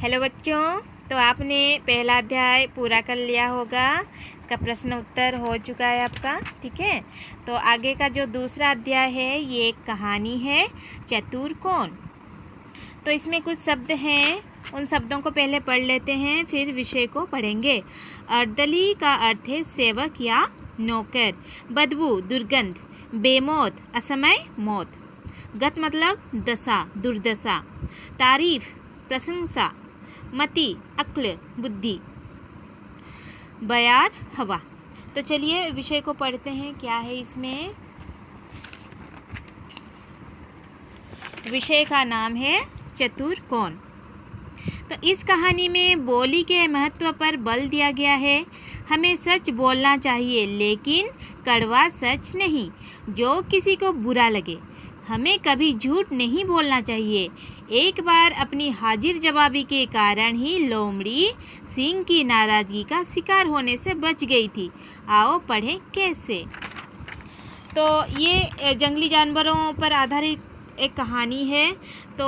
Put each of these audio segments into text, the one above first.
Hello बच्चों, तो आपने पहला अध्याय पूरा कर लिया होगा। इसका प्रश्न उत्तर हो चुका है आपका। ठीक है, तो आगे का जो दूसरा अध्याय है ये एक कहानी है, चतुर कौन। तो इसमें कुछ शब्द हैं, उन शब्दों को पहले पढ़ लेते हैं, फिर विषय को पढ़ेंगे। अर्दली का अर्थ है सेवक या नौकर। बदबू दुर्गंध। बेमौत असमय मौत। गत मतलब दशा दुर्दशा। तारीफ प्रशंसा। मति अक्ल बुद्धि। बयार हवा। तो चलिए विषय को पढ़ते हैं, क्या है इसमें। विषय का नाम है चतुर कौन। तो इस कहानी में बोली के महत्व पर बल दिया गया है। हमें सच बोलना चाहिए, लेकिन कड़वा सच नहीं जो किसी को बुरा लगे। हमें कभी झूठ नहीं बोलना चाहिए। एक बार अपनी हाजिर जवाबी के कारण ही लोमड़ी सिंह की नाराजगी का शिकार होने से बच गई थी। आओ पढ़ें कैसे। तो ये जंगली जानवरों पर आधारित एक कहानी है। तो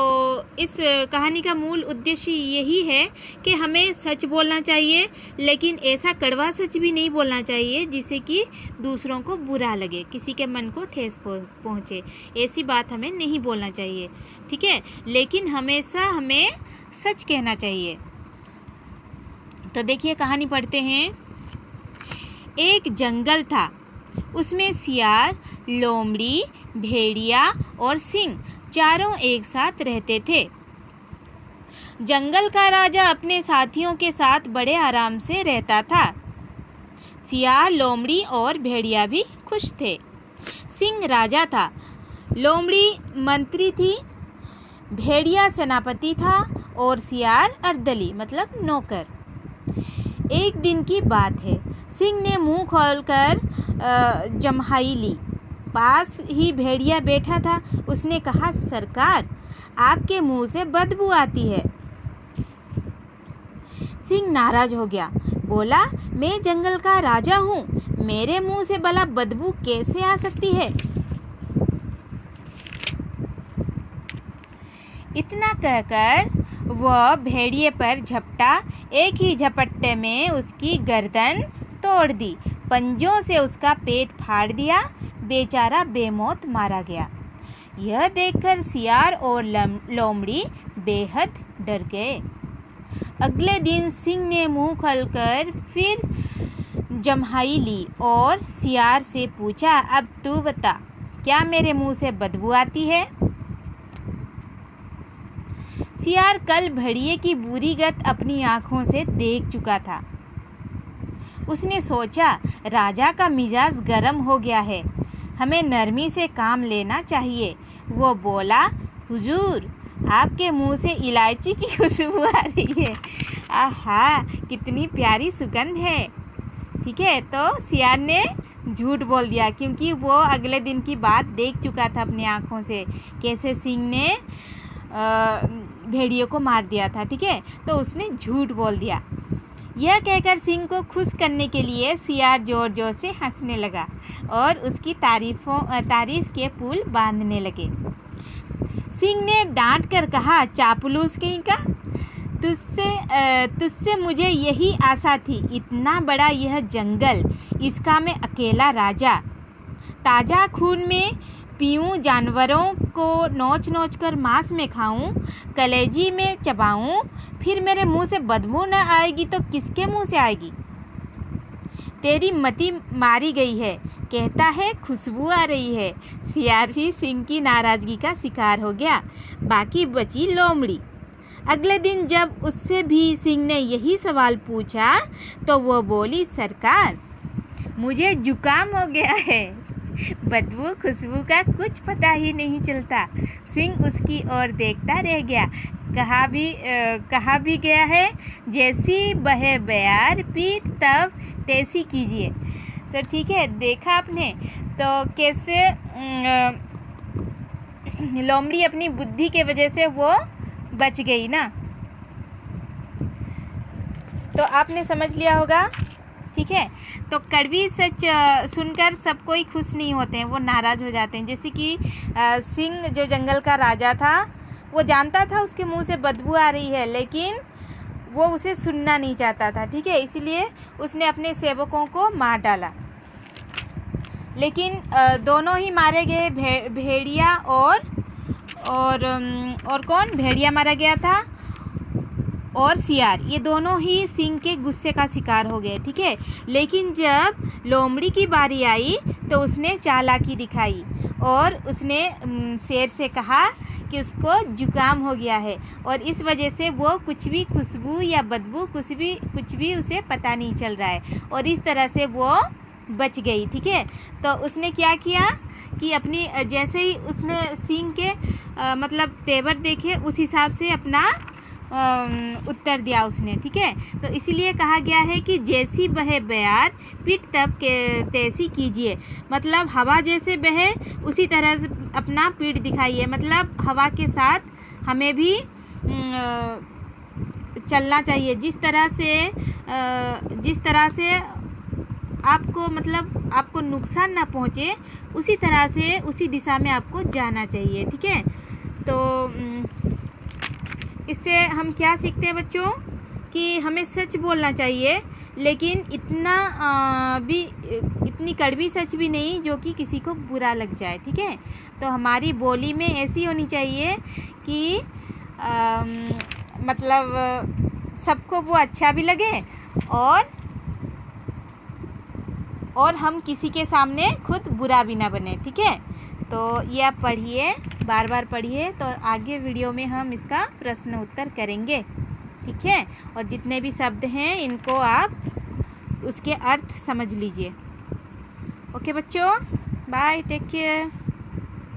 इस कहानी का मूल उद्देश्य यही है कि हमें सच बोलना चाहिए, लेकिन ऐसा कड़वा सच भी नहीं बोलना चाहिए जिससे कि दूसरों को बुरा लगे, किसी के मन को ठेस पहुँचे। ऐसी बात हमें नहीं बोलना चाहिए, ठीक है। लेकिन हमेशा हमें सच कहना चाहिए। तो देखिए कहानी पढ़ते हैं। एक जंगल था, उसमें सियार, लोमड़ी, भेड़िया और सिंह चारों एक साथ रहते थे। जंगल का राजा अपने साथियों के साथ बड़े आराम से रहता था। सियार, लोमड़ी और भेड़िया भी खुश थे। सिंह राजा था, लोमड़ी मंत्री थी, भेड़िया सेनापति था और सियार अर्दली मतलब नौकर। एक दिन की बात है, सिंह ने मुंह खोलकर जम्हाई ली। पास ही भेड़िया बैठा था। उसने कहा, सरकार, आपके मुंह से बदबू आती है। सिंह नाराज हो गया, बोला, मैं जंगल का राजा हूँ, मेरे मुंह से भला बदबू कैसे आ सकती है। इतना कहकर वह भेड़िए पर झपटा। एक ही झपट्टे में उसकी गर्दन तोड़ दी, पंजों से उसका पेट फाड़ दिया। बेचारा बेमौत मारा गया। यह देखकर सियार और लोमड़ी बेहद डर गए। अगले दिन सिंह ने मुंह खोलकर फिर जम्हाई ली और सियार से पूछा, अब तू बता, क्या मेरे मुंह से बदबू आती है। सियार कल भेड़िए की बुरी गत अपनी आंखों से देख चुका था। उसने सोचा, राजा का मिजाज गर्म हो गया है, हमें नरमी से काम लेना चाहिए। वो बोला, हुजूर, आपके मुंह से इलायची की खुशबू आ रही है। आहा, कितनी प्यारी सुगंध है। ठीक है, तो सियार ने झूठ बोल दिया, क्योंकि वो अगले दिन की बात देख चुका था अपनी आँखों से, कैसे सिंह ने भेड़िए को मार दिया था। ठीक है, तो उसने झूठ बोल दिया। यह कहकर सिंह को खुश करने के लिए सियार जोर जोर से हंसने लगा और उसकी तारीफ के पुल बांधने लगे। सिंह ने डांट कर कहा, चापलूस कहीं का, तुझसे मुझे यही आशा थी। इतना बड़ा यह जंगल, इसका मैं अकेला राजा। ताज़ा खून में पीऊँ, जानवरों को नोच नोच कर मांस में खाऊं, कलेजी में चबाऊं, फिर मेरे मुंह से बदबू न आएगी तो किसके मुंह से आएगी। तेरी मति मारी गई है, कहता है खुशबू आ रही है। सियार भी सिंह की नाराजगी का शिकार हो गया। बाकी बची लोमड़ी। अगले दिन जब उससे भी सिंह ने यही सवाल पूछा तो वो बोली, सरकार, मुझे जुकाम हो गया है, बदबू खुशबू का कुछ पता ही नहीं चलता। सिंह उसकी ओर देखता रह गया। कहा भी गया है, जैसी बहे बयार पीठ तब तैसी कीजिए। तो ठीक है, देखा आपने तो कैसे लोमड़ी अपनी बुद्धि के वजह से वो बच गई ना। तो आपने समझ लिया होगा। ठीक है, तो कड़वी सच सुनकर सब कोई खुश नहीं होते हैं, वो नाराज़ हो जाते हैं। जैसे कि सिंह जो जंगल का राजा था, वो जानता था उसके मुंह से बदबू आ रही है, लेकिन वो उसे सुनना नहीं चाहता था, ठीक है, इसलिए उसने अपने सेवकों को मार डाला। लेकिन दोनों ही मारे गए, भेड़िया और कौन, भेड़िया मारा गया था और सियार, ये दोनों ही सिंह के गुस्से का शिकार हो गए, ठीक है। लेकिन जब लोमड़ी की बारी आई तो उसने चालाकी दिखाई और उसने शेर से कहा कि उसको जुकाम हो गया है और इस वजह से वो कुछ भी खुशबू या बदबू कुछ भी उसे पता नहीं चल रहा है और इस तरह से वो बच गई, ठीक है। तो उसने क्या किया कि अपनी जैसे ही उसने सिंह के मतलब तेवर देखे उस हिसाब से अपना उत्तर दिया उसने, ठीक है। तो इसीलिए कहा गया है कि जैसी बहे बयार पीठ तब के तैसी कीजिए, मतलब हवा जैसे बहे उसी तरह से अपना पीठ दिखाइए, मतलब हवा के साथ हमें भी चलना चाहिए, जिस तरह से आपको मतलब आपको नुकसान ना पहुँचे उसी तरह से उसी दिशा में आपको जाना चाहिए, ठीक है। तो इससे हम क्या सीखते हैं बच्चों कि हमें सच बोलना चाहिए, लेकिन इतनी कड़वी सच भी नहीं जो कि किसी को बुरा लग जाए, ठीक है। तो हमारी बोली में ऐसी होनी चाहिए कि मतलब सबको वो अच्छा भी लगे और हम किसी के सामने खुद बुरा भी ना बने, ठीक है। तो ये आप पढ़िए, बार बार पढ़िए, तो आगे वीडियो में हम इसका प्रश्न उत्तर करेंगे, ठीक है। और जितने भी शब्द हैं इनको आप उसके अर्थ समझ लीजिए। ओके बच्चों, बाय, टेक केयर।